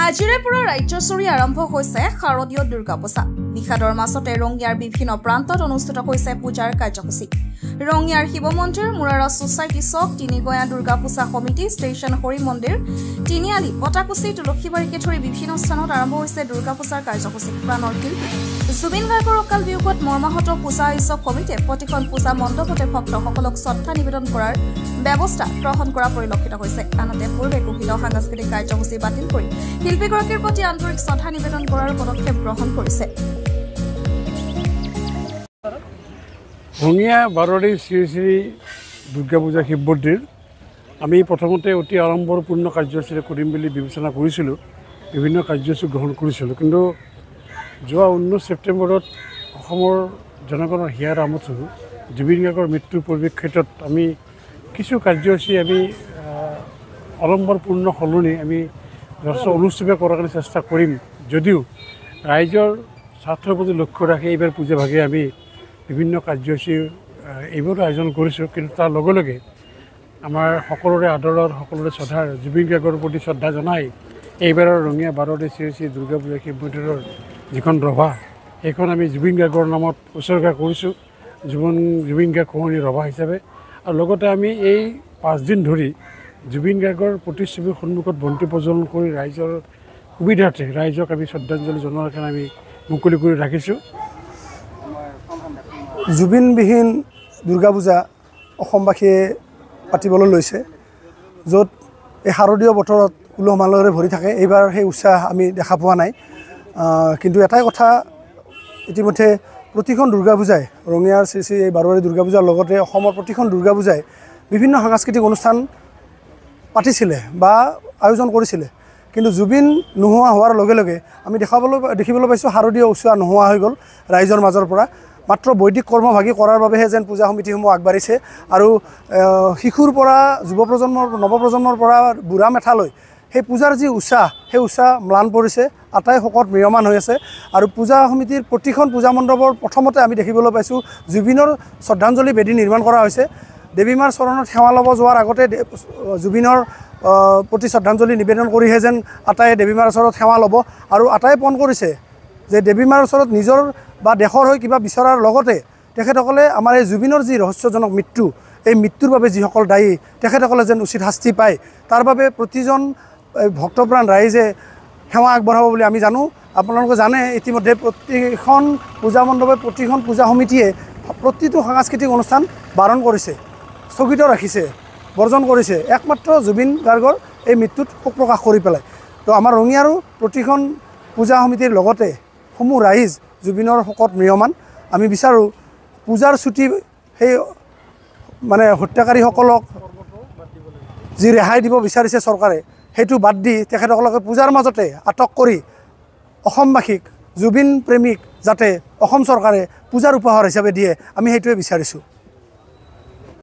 আজিৰে পৰা ৰাজ্যচুৰি আৰম্ভ হৈছে শাৰদীয় দুৰ্গা পূজা। নিষাদৰ মাজতে ৰঙিয়াৰ বিভিন্ন প্ৰান্তত অনুষ্ঠিত হৈছে পূজাৰ কাৰ্যসূচী। ৰঙিয়াৰ শিৱ মন্দিৰ, মুৰাৰা ছ'চাইটি চক, তিনিগয়া দুৰ্গা পূজা সমিতি, ষ্টেচন হৰি মন্দিৰ, তিনিআলি, পটাকুচি, তুলসীবাৰীকে ধৰি বিভিন্ন স্থানত আৰম্ভ হৈছে দুৰ্গা পূজাৰ কাৰ্যসূচী। প্ৰাণৰ শিল্পী জুবিন গাৰ্গৰ অকাল বিয়োগত মৰ্মাহত পূজা আয়োজক কমিটিয়ে প্ৰতিখন পূজা মণ্ডপতে ভক্তসকলক শ্ৰদ্ধা নিবেদন কৰাৰ ব্যৱস্থা গ্ৰহণ কৰা পৰিলক্ষিত হৈছে। আনহাতে পূৰ্বে ঘোষিত সাংস্কৃতিক কাৰ্যসূচী বাতিল কৰি শিল্পীগৰাকীৰ প্ৰতি আন্তৰিক শ্ৰদ্ধা নিবেদন কৰাৰ পদক্ষেপ গ্ৰহণ কৰিছে। ৰঙিয়া বাৰৰি শ্ৰী শ্ৰী দুৰ্গা পূজা শিৱ মন্দিৰ আমি প্ৰথমতে অতি আড়ম্বৰপূৰ্ণ কাৰ্যসূচী কৰিম বুলি বিবেচনা কৰিছিলোঁ, বিভিন্ন কাৰ্যসূচী গ্ৰহণ কৰিছিলোঁ। কিন্তু যোৱা 19 ছেপ্টেম্বৰত অসমৰ জনগণৰ হিয়াৰ আমঠু জুবিন গাৰ্গৰ মৃত্যুৰ পৰিপ্ৰেক্ষিতত আমি কিছু কাৰ্যসূচী আমি আড়ম্বৰপূৰ্ণ সলনি আমি যথেষ্ট অনুষ্ঠিত কৰাৰ কাৰণে চেষ্টা কৰিম। যদিও ৰাইজৰ স্বাৰ্থৰ প্ৰতি লক্ষ্য ৰাখি এইবাৰ পূজা ভাগে আমি বিভিন্ন কাৰ্যসূচী এইবোৰো আয়োজন কৰিছোঁ। কিন্তু তাৰ লগে লগে আমাৰ সকলোৰে আদৰৰ, সকলোৰে শ্ৰদ্ধাৰ জুবিন গাৰ্গৰ প্ৰতি শ্ৰদ্ধা জনাই এইবাৰৰ ৰঙিয়া বাৰৰি শ্ৰী শ্ৰী দুৰ্গা পূজা শিৱ মন্দিৰৰ যিখন ৰভা, সেইখন আমি জুবিন গাৰ্গৰ নামত উৎসৰ্গা কৰিছোঁ, জুবিন গাৰ্গ শুৱনি ৰভা হিচাপে। আৰু লগতে আমি এই 5 দিন ধৰি জুবিন গাৰ্গৰ প্ৰতিচ্ছবিৰ সন্মুখত বন্তি প্ৰজ্বলন কৰি ৰাইজৰ সুবিধাৰ্থে ৰাইজক আমি শ্ৰদ্ধাঞ্জলি জনোৱাৰ কাৰণে আমি মুকলি কৰি ৰাখিছোঁ। জুবিনবিহীন দুৰ্গা পূজা অসমবাসীয়ে পাতিবলৈ লৈছে, য'ত এই শাৰদীয় বতৰত উলহ মালহেৰে ভৰি থাকে। এইবাৰ সেই উৎসাহ আমি দেখা পোৱা নাই। কিন্তু এটাই কথা, ইতিমধ্যে প্ৰতিখন দুৰ্গা পূজাই, ৰঙিয়াৰ শ্ৰী শ্ৰী এই বাৰৰি দুৰ্গা পূজাৰ লগতে অসমৰ প্ৰতিখন দুৰ্গা পূজাই বিভিন্ন সাংস্কৃতিক অনুষ্ঠান পাতিছিলে বা আয়োজন কৰিছিলে। কিন্তু জুবিন নোহোৱা হোৱাৰ লগে লগে আমি দেখিবলৈ পাইছোঁ শাৰদীয় উৎসাহ নোহোৱা হৈ গ'ল ৰাইজৰ মাজৰ পৰা। মাত্ৰ বৈদিক কৰ্মভাগী কৰাৰ বাবেহে যেন পূজা সমিতিসমূহ আগবাঢ়িছে। আৰু শিশুৰ পৰা নৱপ্ৰজন্মৰ পৰা বুঢ়া মেঠালৈ সেই পূজাৰ যি উৎসাহ, সেই উৎসাহ ম্লান পৰিছে, আটাই শকত ম্ৰিয়মান হৈ আছে। আৰু পূজা সমিতিৰ প্ৰতিখন পূজা মণ্ডপৰ প্ৰথমতে আমি দেখিবলৈ পাইছোঁ জুবিনৰ শ্ৰদ্ধাঞ্জলি বেদী নিৰ্মাণ কৰা হৈছে। দেৱী মাৰ চৰণত সেৱা ল'ব যোৱাৰ আগতে জুবিনৰ প্ৰতি শ্ৰদ্ধাঞ্জলি নিবেদন কৰিহে যেন আটাই দেৱী মাৰ ওচৰত সেৱা ল'ব। আৰু আটাই পণ কৰিছে যে দেৱী মাৰ ওচৰত নিজৰ বা দেশৰ হৈ কিবা বিচৰাৰ লগতে তেখেতসকলে আমাৰ এই জুবিনৰ যি ৰহস্যজনক মৃত্যু, এই মৃত্যুৰ বাবে যিসকল দায়ী তেখেতসকলে যেন উচিত শাস্তি পায়, তাৰ বাবে প্ৰতিজন ভক্তপ্ৰাণ ৰাইজে সেৱা আগবঢ়াব বুলি আমি জানো। আপোনালোকে জানে ইতিমধ্যে প্ৰতিখন পূজা মণ্ডপে, প্ৰতিখন পূজা সমিতিয়ে প্ৰতিটো সাংস্কৃতিক অনুষ্ঠান বাৰণ কৰিছে, স্থগিত ৰাখিছে, বৰ্জন কৰিছে, একমাত্ৰ জুবিন গাৰ্গৰ এই মৃত্যুত শোক প্ৰকাশ কৰি পেলাই। তো আমাৰ ৰঙিয়াৰো প্ৰতিখন পূজা সমিতিৰ লগতে সমূহ ৰাইজ জুবিনৰ শোকত ম্ৰিয়মান। আমি বিচাৰোঁ পূজাৰ ছুটী সেই মানে হত্যাকাৰীসকলক যি ৰেহাই দিব বিচাৰিছে চৰকাৰে, সেইটো বাদ দি তেখেতসকলকে পূজাৰ মাজতে আটক কৰি অসমবাসীক, জুবিন প্ৰেমীক যাতে অসম চৰকাৰে পূজাৰ উপহাৰ হিচাপে দিয়ে, আমি সেইটোৱে বিচাৰিছোঁ।